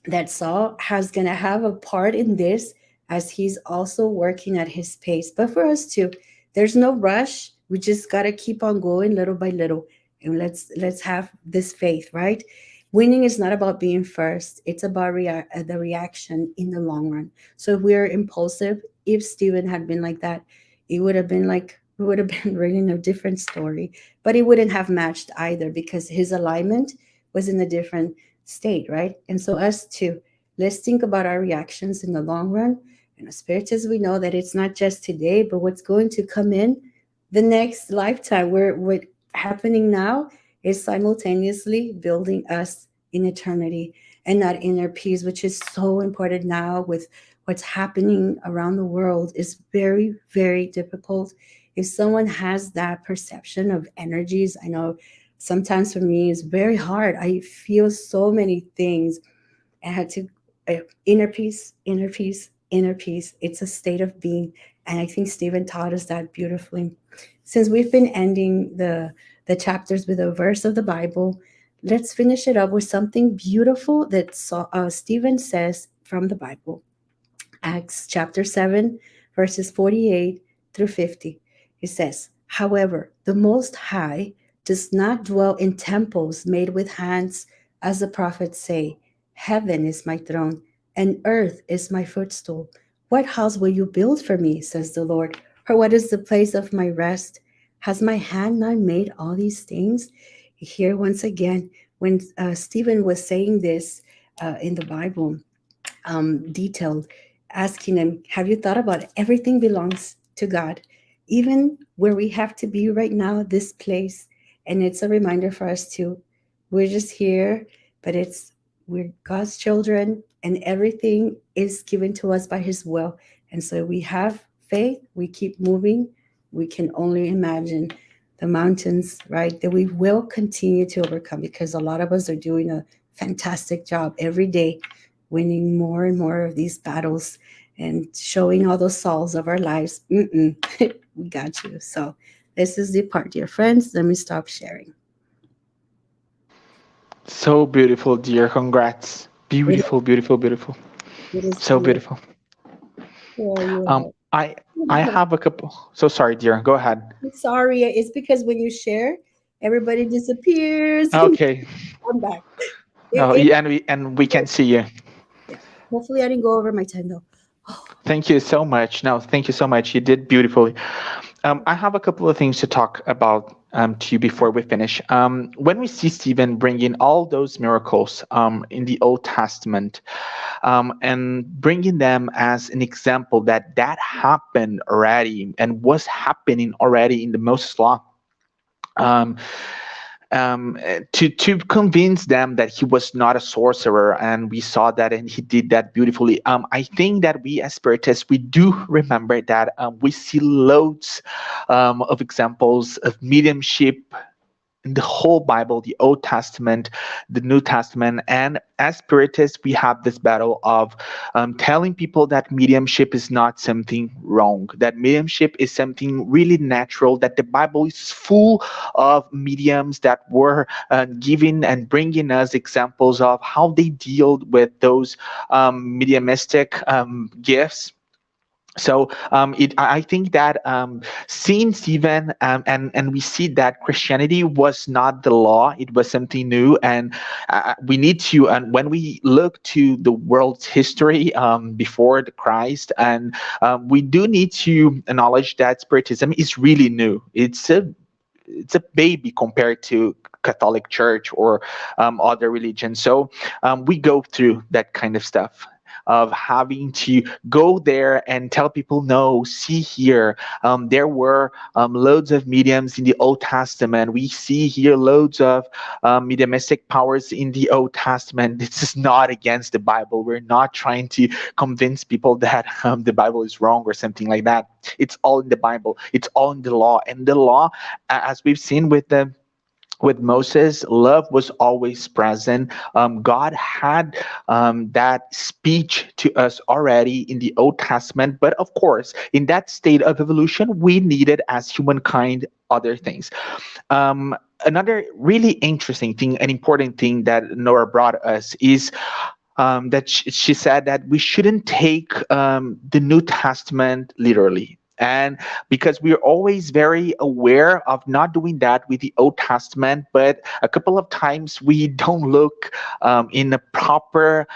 B: that Saul has going to have a part in this as he's also working at his pace. But for us too, there's no rush. We just got to keep on going little by little, and let's have this faith, right? Winning is not about being first. It's about the reaction in the long run. So if we're impulsive, if Stephen had been like that, it would have been like we would have been reading a different story, but it wouldn't have matched either because his alignment was in a different state, right? And so us too, let's think about our reactions in the long run. And as spiritists, we know that it's not just today, but what's going to come in the next lifetime. Where what happening now is simultaneously building us in eternity and not inner peace, which is so important now with what's happening around the world. Is very, very difficult. If someone has that perception of energies, I know sometimes for me it's very hard. I feel so many things. I had to inner peace, inner peace, inner peace. It's a state of being, and I think Stephen taught us that beautifully. Since we've been ending the chapters with a verse of the Bible, let's finish it up with something beautiful that Stephen says from the Bible. Acts chapter 7, verses 48 through 50. It says, However, the Most High does not dwell in temples made with hands, as the prophets say, Heaven is my throne, and earth is my footstool. What house will you build for me, says the Lord? Or what is the place of my rest? Has my hand not made all these things? Here once again, when Stephen was saying this in the Bible, detailed, asking him, have you thought about it? Everything belongs to God, even where we have to be right now, this place. And it's a reminder for us to, we're just here, but we're God's children, and everything is given to us by His will. And so we have faith, we keep moving. We can only imagine the mountains, right? That we will continue to overcome, because a lot of us are doing a fantastic job every day, winning more and more of these battles and showing all those souls of our lives. We got you. So this is the part, dear friends. Let me stop sharing.
A: So beautiful, dear. Congrats.
B: It,
A: Beautiful, beautiful, beautiful.
B: it is
A: So
B: beautiful.
A: beautiful.
B: Where you
A: Um, I I
B: at?
A: have a couple. So sorry, dear. Go ahead.
B: I'm sorry. It's because when you share, everybody disappears.
A: Okay.
B: I'm back.
A: Oh,
B: It,
A: yeah, and we can see you.
B: yeah. Hopefully, I didn't go over my time though. Oh,
A: Thank you so much. No, thank you so much. You did beautifully. I have a couple of things to talk about to you before we finish. When we see Stephen bringing all those miracles in the Old Testament, and bringing them as an example that happened already and was happening already in the Moses Law. Um, to convince them that he was not a sorcerer, and we saw that, and he did that beautifully. I think that we as spiritists, we do remember that we see loads of examples of mediumship in the whole Bible, the Old Testament, the New Testament. And as Spiritists, we have this battle of telling people that mediumship is not something wrong, that mediumship is something really natural, that the Bible is full of mediums that were giving and bringing us examples of how they dealt with those mediumistic gifts. So I think that since even and we see that Christianity was not the law; it was something new, and we need to. And when we look to the world's history before the Christ, and we do need to acknowledge that Spiritism is really new. It's a baby compared to Catholic Church or other religions. So we go through that kind of stuff of having to go there and tell people, no, see here, there were loads of mediums in the Old Testament. We see here loads of mediumistic powers in the Old Testament. This is not against the Bible. We're not trying to convince people that the Bible is wrong or something like that. It's all in the Bible. It's all in the law. And the law, as we've seen with Moses, love was always present. God had that speech to us already in the Old Testament, but of course, in that state of evolution, we needed as humankind other things. Another really interesting thing, an important thing that Norah brought us is that she said that we shouldn't take the New Testament literally. And because we're always very aware of not doing that with the Old Testament, but a couple of times we don't look in a proper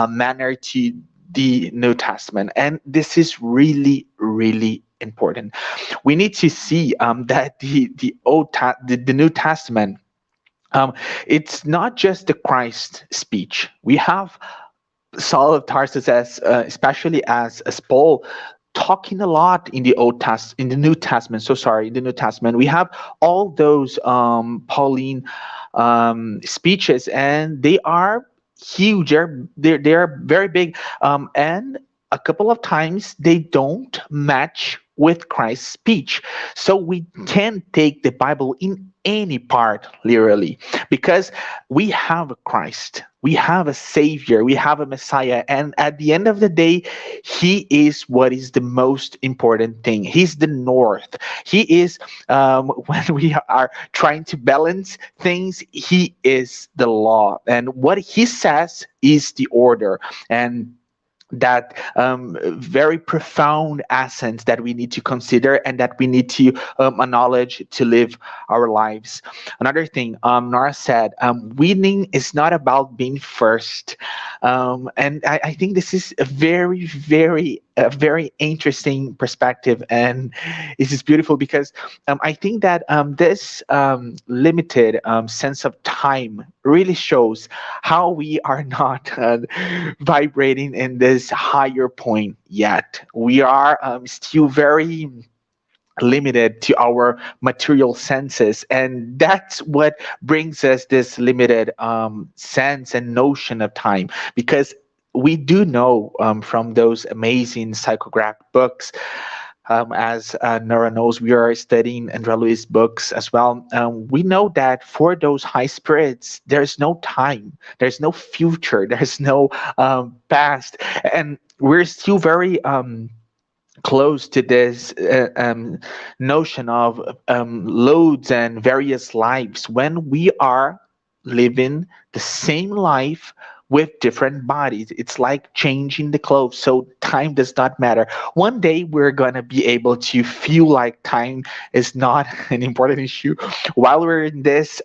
A: manner to the New Testament. And this is really, really important. We need to see that the New Testament, um, it's not just the Christ speech. We have Saul of Tarsus, as especially as Paul, talking a lot in in the New Testament. So sorry, in the New Testament, we have all those Pauline speeches, and they are huge. They're very big, and a couple of times they don't match with Christ's speech. So we can't take the Bible in any part literally, because we have a Christ, we have a Savior, we have a Messiah, and at the end of the day, He is what is the most important thing. He's the North. He is, when we are trying to balance things, He is the law, and what He says is the order. And that very profound essence that we need to consider and that we need to acknowledge to live our lives. Another thing, Nora said, winning is not about being first. And I think this is a very interesting perspective. And this is beautiful because I think that this limited sense of time really shows how we are not vibrating in this higher point yet. We are still very limited to our material senses, and that's what brings us this limited sense and notion of time, because we do know from those amazing psychographic books, as Nora knows, we are studying Andrea Louis' books as well. We know that for those high spirits, there's no time, there's no future, there's no past, and we're still very close to this notion of loads and various lives when we are living the same life with different bodies. It's like changing the clothes, so time does not matter. One day we're going to be able to feel like time is not an important issue while we're in this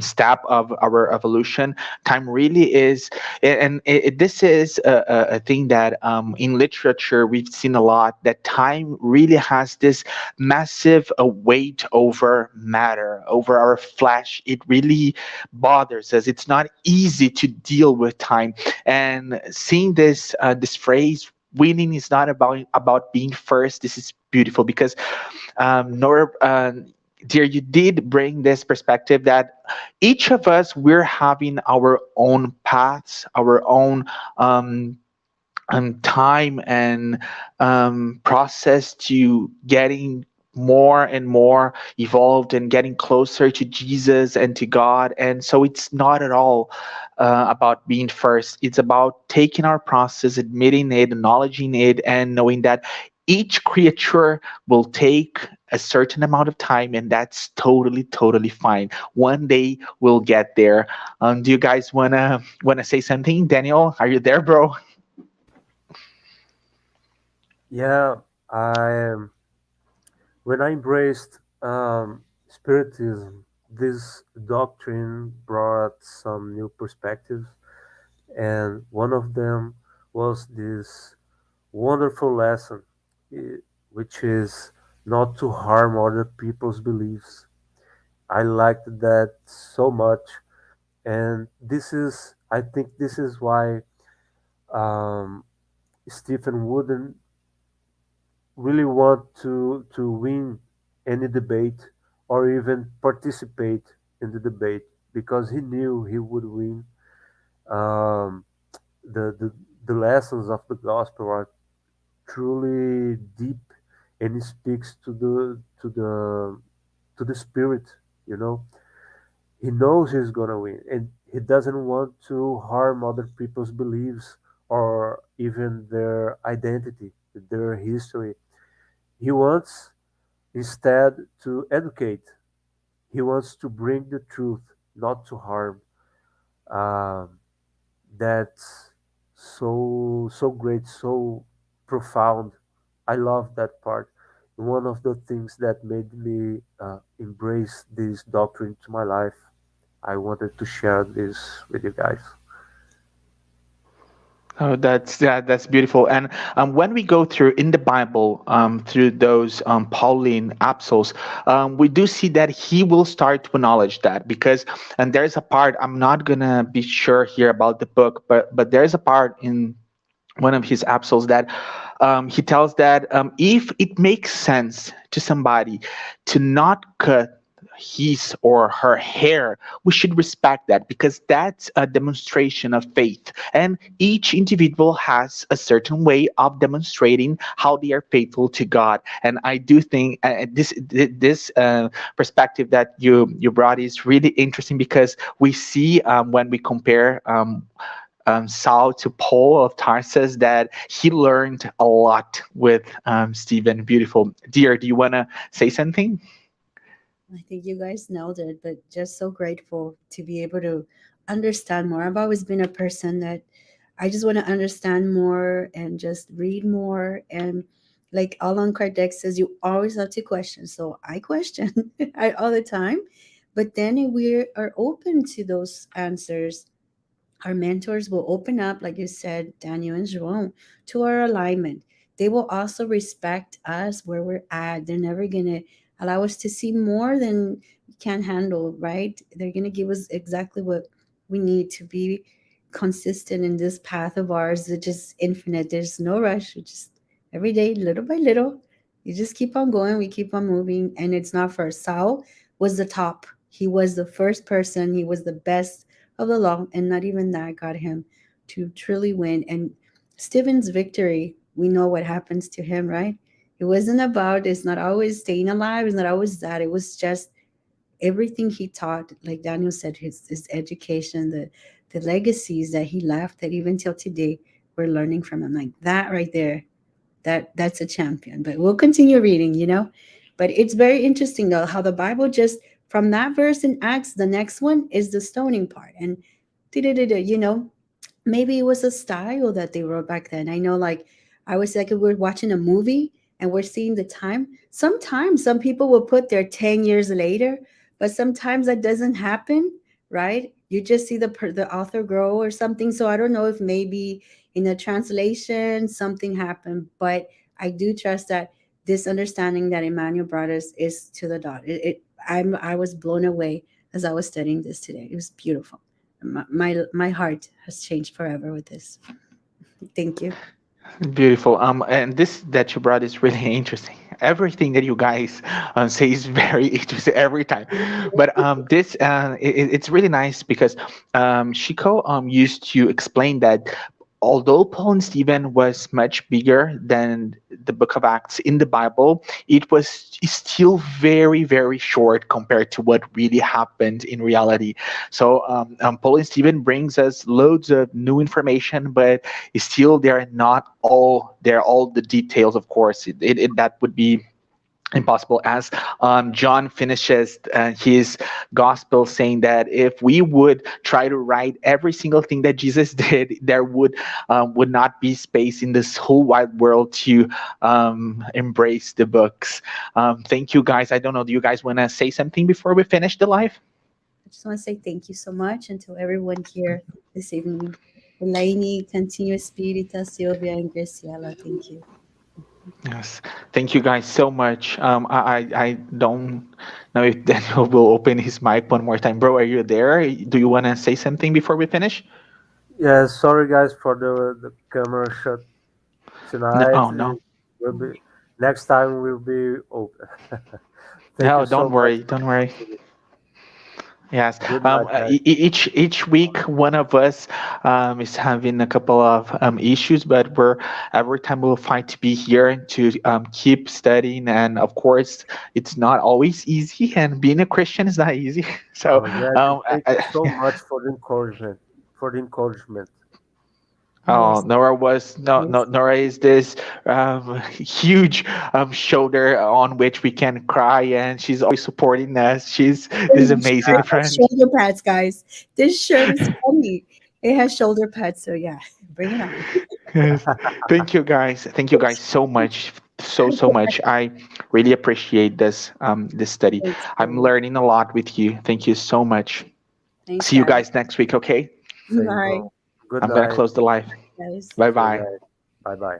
A: step of our evolution. Time really is, and this is a thing that in literature we've seen a lot, that time really has this massive weight over matter, over our flesh. It really bothers us. It's not easy to deal with time. And seeing this phrase, winning is not about being first, this is beautiful, because Nora, dear, you did bring this perspective that each of us, we're having our own paths, our own time and process to getting more and more evolved and getting closer to Jesus and to God. And so it's not at all about being first. It's about taking our process, admitting it, acknowledging it, and knowing that each creature will take a certain amount of time, and that's totally, totally fine. One day we'll get there. Do you guys wanna say something? Daniel, are you there, bro?
C: Yeah, I when I embraced Spiritism, this doctrine brought some new perspectives, and one of them was this wonderful lesson, which is not to harm other people's beliefs. I liked that so much, and I think this is why um, Stephen wouldn't really want to win any debate or even participate in the debate because he knew he would win. Um, the the lessons of the gospel are truly deep, and it speaks to the spirit. You know, he knows he's gonna win, and he doesn't want to harm other people's beliefs or even their identity, their history. He wants instead to educate. He wants to bring the truth, not to harm. Um, that's so great, so profound. I love that part. One of the things that made me embrace this doctrine to my life. I wanted to share this with you guys.
A: Oh, that's beautiful. And when we go through in the Bible, through those Pauline epistles, we do see that he will start to acknowledge that, because, and there's a part, I'm not gonna be sure here about the book, but there's a part in one of his epistles that he tells that if it makes sense to somebody to not cut his or her hair, we should respect that, because that's a demonstration of faith. And each individual has a certain way of demonstrating how they are faithful to God. And I do think this perspective that you brought is really interesting, because we see when we compare Saul to Paul of Tarsus, that he learned a lot with Stephen. Beautiful. Dear, do you want to say something?
B: I think you guys nailed it, but just so grateful to be able to understand more. I've always been a person that I just want to understand more and just read more. And like Allan Kardec says, you always have to question. So I question all the time. But then if we are open to those answers, our mentors will open up, like you said, Daniel and João, to our alignment. They will also respect us where we're at. They're never going to allow us to see more than can't handle, right? They're going to give us exactly what we need to be consistent in this path of ours. It's just infinite. There's no rush. We just every day, little by little, you just keep on going. We keep on moving. And it's not first. Saul was the top. He was the first person. He was the best of the law. And not even that got him to truly win. And Stephen's victory, we know what happens to him, right? It wasn't about, it's not always staying alive. It's not always that. It was just everything he taught, like Daniel said, his education, the legacies that he left, that even till today we're learning from him. Like that right there, that's a champion. But we'll continue reading, you know. But it's very interesting though how the Bible just from that verse in Acts, the next one is the stoning part, and you know, maybe it was a style that they wrote back then. I know, like, I was like, we're watching a movie and we're seeing the time. Sometimes some people will put their 10 years later, but sometimes that doesn't happen, right? You just see the author grow or something. So I don't know if maybe in the translation something happened, but I do trust that this understanding that Emmanuel brought us is to the dot. I was blown away as I was studying this today. It was beautiful. My heart has changed forever with this. Thank you.
A: Beautiful. And this that you brought is really interesting. Everything that you guys say is very interesting every time. But this it's really nice because Shiko used to explain that although Paul and Stephen was much bigger than the Book of Acts in the Bible, it was still very very short compared to what really happened in reality. So Paul and Stephen brings us loads of new information, but still they're not all they're all the details. Of course, that would be impossible, as John finishes his gospel saying that if we would try to write every single thing that Jesus did, there would not be space in this whole wide world to embrace the books. Thank you guys. I don't know, do you guys want to say something before we finish the live?
B: I just want to say thank you so much, and to everyone here this evening. Elaine, Continuous Spirita, Sylvia, and Graciela, thank you.
A: Yes, thank you guys so much. I don't know if Daniel will open his mic one more time. Bro, are you there? Do you want to say something before we finish?
C: Yeah, sorry guys for the camera shut
A: No,
C: tonight.
A: oh no,
C: Will be next time will be open. Thank you
A: no,
C: so
A: don't
C: much
A: worry,
C: for
A: don't
C: the
A: worry.
C: opportunity.
A: Yes.
C: Good night, guys.
A: Each week, one of us is having a couple of issues, but we're every time we'll fight to be here to keep studying. And of course, it's not always easy, and being a Christian is not easy. So,
C: Oh yeah, thank you so much for the encouragement. For the encouragement.
A: oh,
B: Yes,
A: Nora was no,
B: yes.
A: no. Nora is this huge shoulder on which we can cry, and she's always supporting us. She's this amazing
B: It has
A: friend.
B: shoulder pads, guys. This shirt is funny. It has shoulder pads, so yeah, bring it on.
A: Yes. Thank you guys. Thank you guys so much. So much. I really appreciate this study.
B: Thanks,
A: I'm
B: Lord.
A: learning a lot with you. Thank you so much.
B: Thanks,
A: See you
B: guys.
A: guys next week, okay?
C: Same,
B: Bye,
C: bro. Good
A: I'm gonna
C: night.
A: close the live.
B: guys.
A: Bye
C: Good
A: bye.
C: night. Bye bye.